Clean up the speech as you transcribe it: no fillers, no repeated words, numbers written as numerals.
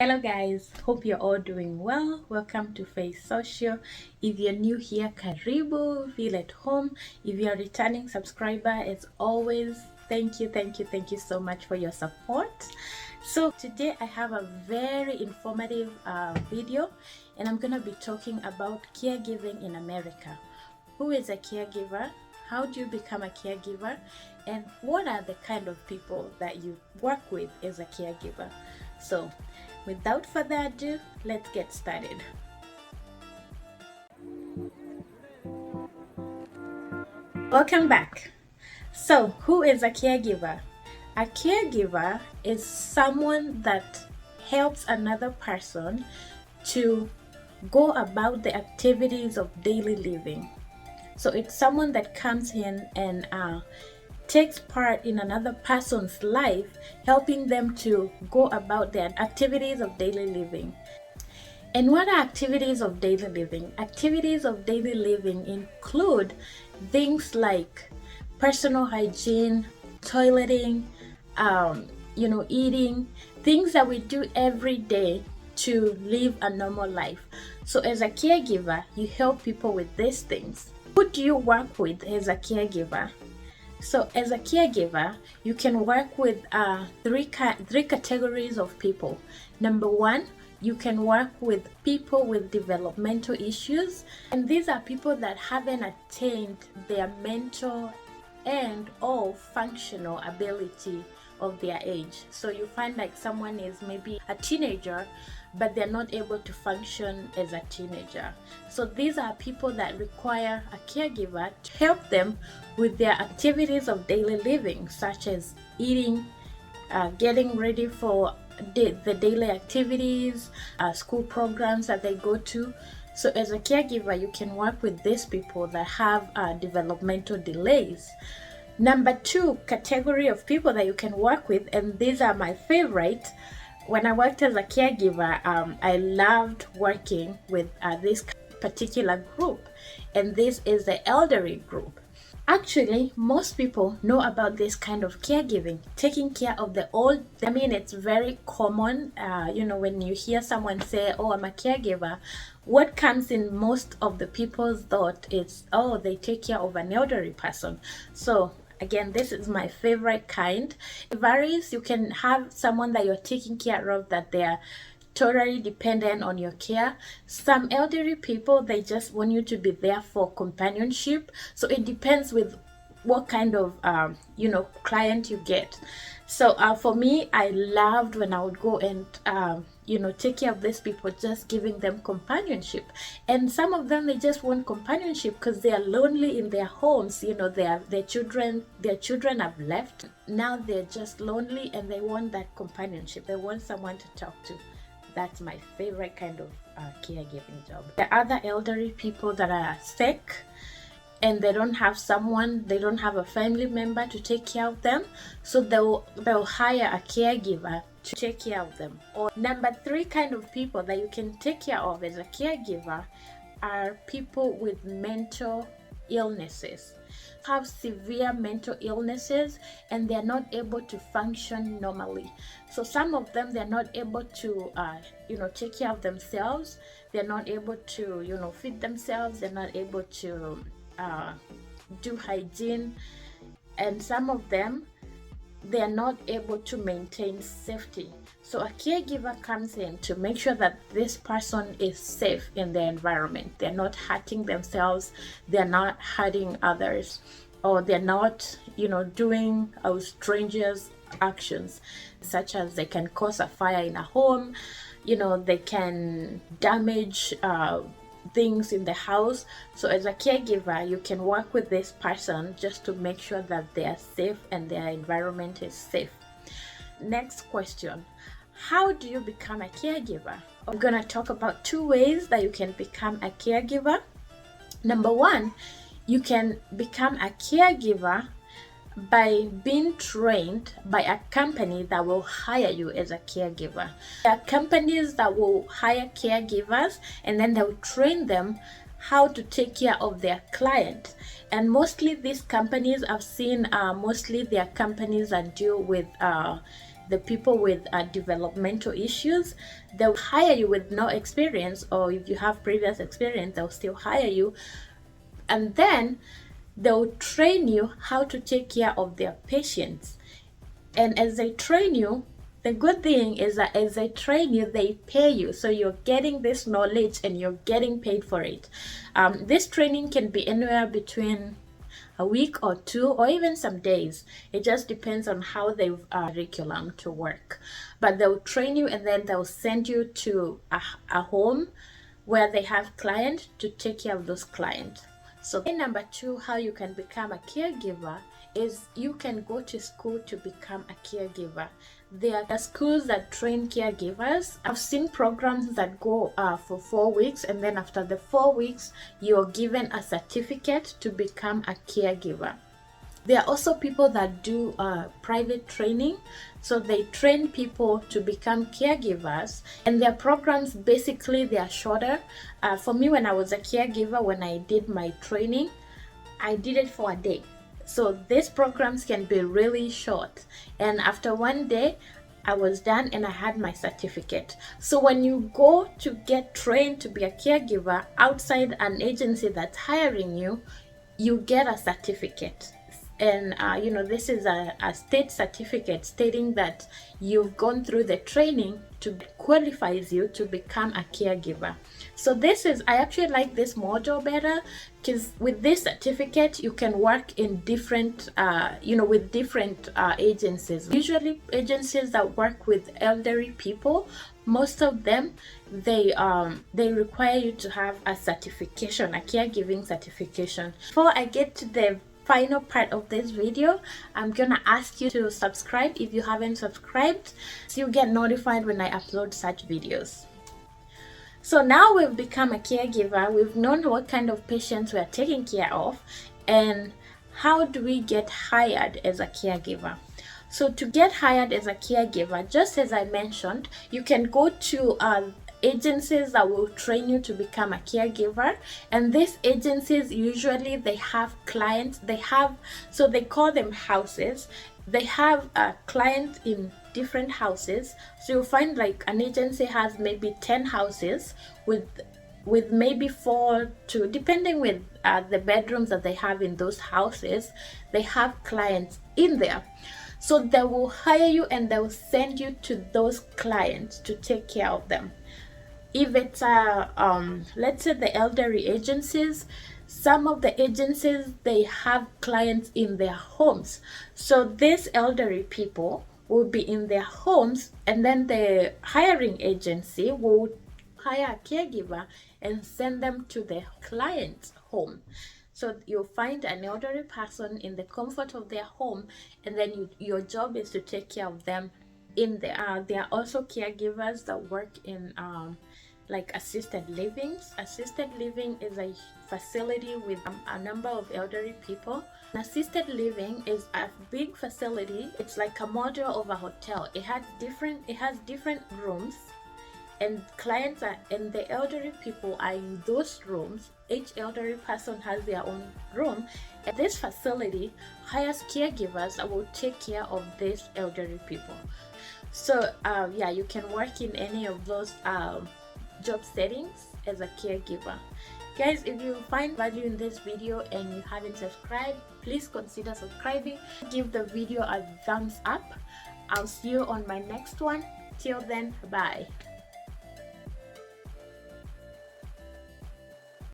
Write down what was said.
Hello guys, hope you're all doing well. Welcome to Face Social. If you're new here, karibu, feel at home. If you're a returning subscriber, as always, thank you so much for your support. So today I have a very informative video, and I'm gonna be talking about caregiving in America. Who is a caregiver? How do you become a caregiver? And what are the kind of people that you work with as a caregiver? So without further ado, let's get started. Welcome back. So, who is a caregiver? A caregiver is someone that helps another person to go about the activities of daily living. So, it's someone that comes in and takes part in another person's life, helping them to go about their activities of daily living. And what are activities of daily living? Activities of daily living include things like personal hygiene, toileting, eating, things that we do every day to live a normal life. So as a caregiver, you help people with these things. Who do you work with as a caregiver? So as a caregiver, you can work with three categories of people. Number one, you can work with people with developmental issues, and these are people that haven't attained their mental and or functional ability of their age. So you find like someone is maybe a teenager, but they're not able to function as a teenager. So these are people that require a caregiver to help them with their activities of daily living, such as eating, getting ready for the daily activities, school programs that they go to. So as a caregiver, you can work with these people that have developmental delays. Number two category of people that you can work with, and these are my favorite. When I worked as a caregiver, I loved working with this particular group, and this is the elderly group. Actually, most people know about this kind of caregiving, taking care of the old. I mean, it's very common, when you hear someone say, oh, I'm a caregiver, what comes in most of the people's thought is, oh, they take care of an elderly person. So again, this is my favorite kind. It varies. You can have someone that you're taking care of that they're totally dependent on your care. Some elderly people, they just want you to be there for companionship. So it depends with what kind of client you get. So for me, I loved when I would go and take care of these people, just giving them companionship. And some of them, they just want companionship because they are lonely in their homes. Their children have left. Now they're just lonely and they want that companionship. They want someone to talk to. That's my favorite kind of caregiving job. The other elderly people that are sick and they don't have a family member to take care of them, so they'll hire a caregiver to take care of them. Or number three kind of people that you can take care of as a caregiver are people with mental illnesses, have severe mental illnesses, and they're not able to function normally. So some of them, they're not able to take care of themselves. They're not able to feed themselves. They're not able to do hygiene, and some of them, they're not able to maintain safety. So a caregiver comes in to make sure that this person is safe in their environment. They're not hurting themselves, they're not hurting others, or they're not, doing strangers' actions, such as they can cause a fire in a home, they can damage things in the house. So as a caregiver, you can work with this person just to make sure that they are safe and their environment is safe. Next question: how do you become a caregiver? I'm gonna talk about two ways that you can become a caregiver. Number one, you can become a caregiver by being trained by a company that will hire you as a caregiver. There are companies that will hire caregivers and then they'll train them how to take care of their client. And mostly these companies I've seen, mostly they are companies that deal with the people with developmental issues, they'll hire you with no experience, or if you have previous experience, they'll still hire you, and then they'll train you how to take care of their patients. And as they train you, the good thing is that as they train you, they pay you. So you're getting this knowledge and you're getting paid for it. This training can be anywhere between a week or 2 or even some days. It just depends on how they've curriculum to work. But they'll train you and then they'll send you to a home where they have clients to take care of those clients. So number 2, how you can become a caregiver is you can go to school to become a caregiver. There are schools that train caregivers. I've seen programs that go for 4 weeks, and then after the 4 weeks, you're given a certificate to become a caregiver. There are also people that do private training. So they train people to become caregivers, and their programs, basically, they are shorter. For me, when I was a caregiver, when I did my training, I did it for a day. So these programs can be really short, and after 1 day I was done and I had my certificate. So when you go to get trained to be a caregiver outside an agency that's hiring you, you get a certificate. And this is a state certificate stating that you've gone through the training to qualifies you to become a caregiver. So I actually like this module better, because with this certificate you can work in different with different agencies. Usually agencies that work with elderly people, most of them, they require you to have a certification, a caregiving certification. Before I get to the final part of this video, I'm gonna ask you to subscribe if you haven't subscribed, so you get notified when I upload such videos. So now we've become a caregiver, we've known what kind of patients we are taking care of, and how do we get hired as a caregiver? So to get hired as a caregiver, just as I mentioned, you can go to agencies that will train you to become a caregiver, and these agencies usually they have clients. So they call them houses. They have clients in different houses. So you'll find like an agency has maybe 10 houses with maybe 4 to, depending with the bedrooms that they have in those houses, they have clients in there. So they will hire you and they will send you to those clients to take care of them. If it's let's say the elderly agencies, some of the agencies, they have clients in their homes. So these elderly people will be in their homes, and then the hiring agency will hire a caregiver and send them to the client's home. So you'll find an elderly person in the comfort of their home, and then your job is to take care of them in there. There are also caregivers that work in like assisted livings. Assisted living is a facility with a number of elderly people. An assisted living is a big facility. It's like a model of a hotel. It has different rooms, and the elderly people are in those rooms. Each elderly person has their own room, and this facility hires caregivers that will take care of these elderly people. So you can work in any of those job settings as a caregiver. Guys, if you find value in this video and you haven't subscribed, please consider subscribing. Give the video a thumbs up. I'll see you on my next one. Till then, bye.